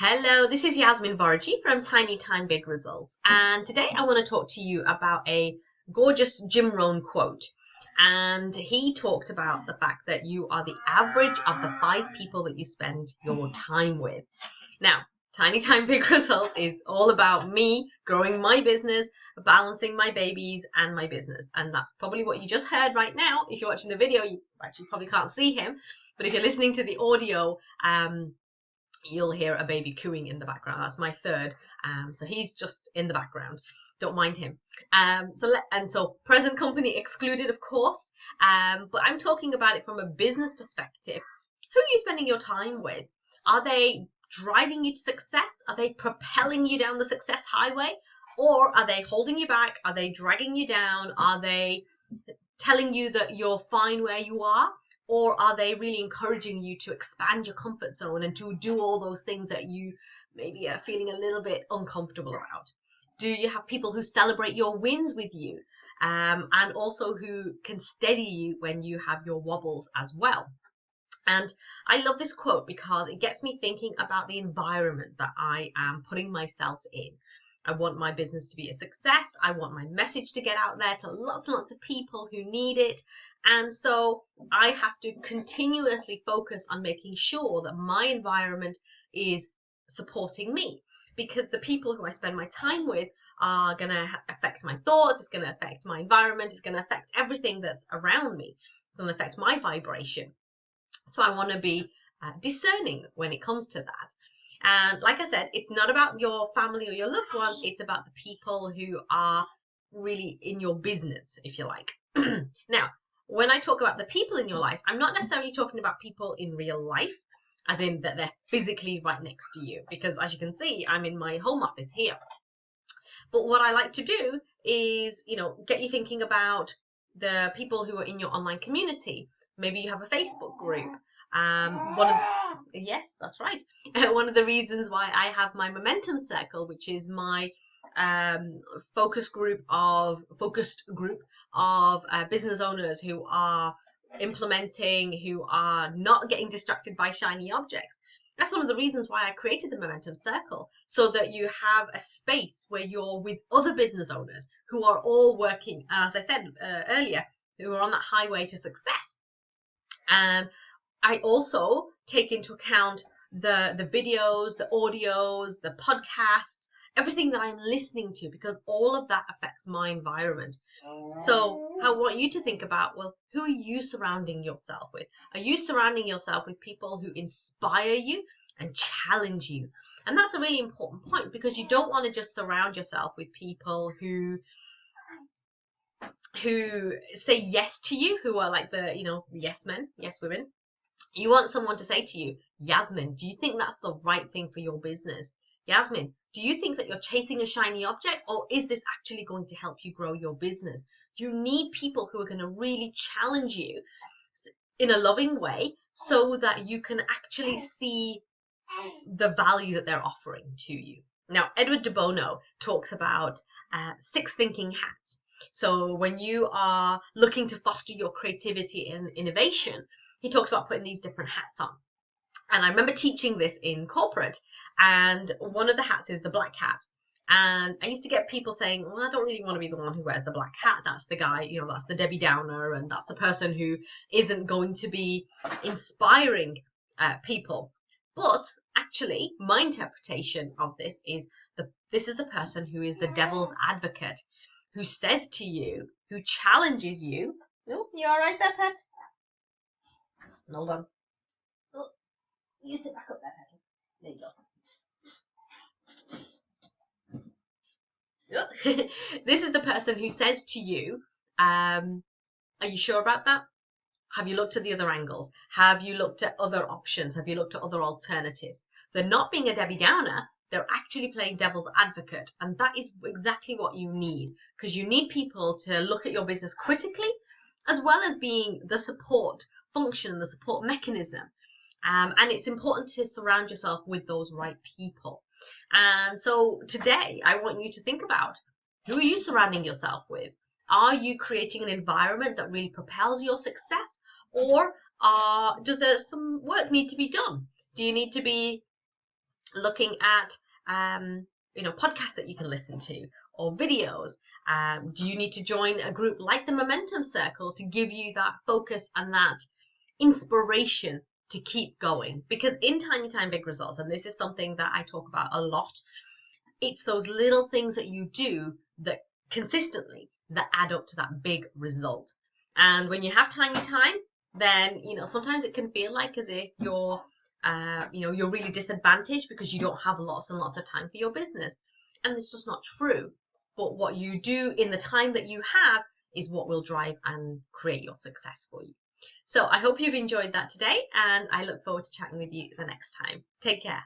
Hello, this is Yasmin Varji from Tiny Time Big Results, and today I want to talk to you about a gorgeous Jim Rohn quote. And he talked about the fact that you are the average of the 5 people that you spend your time with. Now, Tiny Time Big Results is all about me growing my business, balancing my babies and my business. And that's probably what you just heard right now. If you're watching the video, you actually probably can't see him, but if you're listening to the audio, you'll hear a baby cooing in the background. That's my third, so he's just in the background. Don't mind him. So present company excluded, of course. But I'm talking about it from a business perspective. Who are you spending your time with? Are they driving you to success? Are they propelling you down the success highway? Or are they holding you back? Are they dragging you down? Are they telling you that you're fine where you are? Or are they really encouraging you to expand your comfort zone and to do all those things that you maybe are feeling a little bit uncomfortable about? Do you have people who celebrate your wins with you, and also who can steady you when you have your wobbles as well? And I love this quote because it gets me thinking about the environment that I am putting myself in. I want my business to be a success. I want my message to get out there to lots and lots of people who need it. And so I have to continuously focus on making sure that my environment is supporting me, because the people who I spend my time with are going to affect my thoughts. It's going to affect my environment. It's going to affect everything that's around me. It's going to affect my vibration. So I want to be discerning when it comes to that. And like I said, it's not about your family or your loved ones. It's about the people who are really in your business, if you like. Now, when I talk about the people in your life, I'm not necessarily talking about people in real life, as in that they're physically right next to you, because as you can see, I'm in my home office here. But what I like to do is, get you thinking about the people who are in your online community. Maybe you have a Facebook group. Yes, that's right. One of the reasons why I have my Momentum Circle, which is my focused group of business owners who are implementing, who are not getting distracted by shiny objects. That's one of the reasons why I created the Momentum Circle, so that you have a space where you're with other business owners who are all working, as I said earlier, who are on that highway to success. And I also take into account the videos, the audios, the podcasts, everything that I'm listening to, because all of that affects my environment. So I want you to think about, well, who are you surrounding yourself with? Are you surrounding yourself with people who inspire you and challenge you? And that's a really important point, because you don't want to just surround yourself with people who say yes to you, who are like the, yes men, yes women. You want someone to say to you, Yasmin, do you think that's the right thing for your business? Yasmin, do you think that you're chasing a shiny object, or is this actually going to help you grow your business? You need people who are going to really challenge you in a loving way, so that you can actually see the value that they're offering to you. Now, Edward de Bono talks about 6 thinking hats. So when you are looking to foster your creativity and innovation, he talks about putting these different hats on. And I remember teaching this in corporate, and one of the hats is the black hat. And I used to get people saying, well, I don't really want to be the one who wears the black hat. That's the guy, that's the Debbie Downer, and that's the person who isn't going to be inspiring people. But actually, my interpretation of this is this is the person who is the devil's advocate, who says to you, who challenges you. Oh, you all right there, pet? Hold on. Oh, you sit back up there, Petal. There you go. This is the person who says to you, are you sure about that? Have you looked at the other angles? Have you looked at other options? Have you looked at other alternatives? They're not being a Debbie Downer. They're actually playing devil's advocate. And that is exactly what you need, because you need people to look at your business critically, as well as being the support function, the support mechanism. And it's important to surround yourself with those right people. And so today I want you to think about, who are you surrounding yourself with? Are you creating an environment that really propels your success, or does there some work need to be done? Do you need to be looking at podcasts that you can listen to or videos. Do you need to join a group like the Momentum Circle to give you that focus and that inspiration to keep going? Because in Tiny Time Big Results, and this is something that I talk about a lot, it's those little things that you do that consistently that add up to that big result. And when you have tiny time, then sometimes it can feel like as if you're really disadvantaged because you don't have lots and lots of time for your business, and it's just not true. But what you do in the time that you have is what will drive and create your success for you. So I hope you've enjoyed that today, and I look forward to chatting with you the next time. Take care.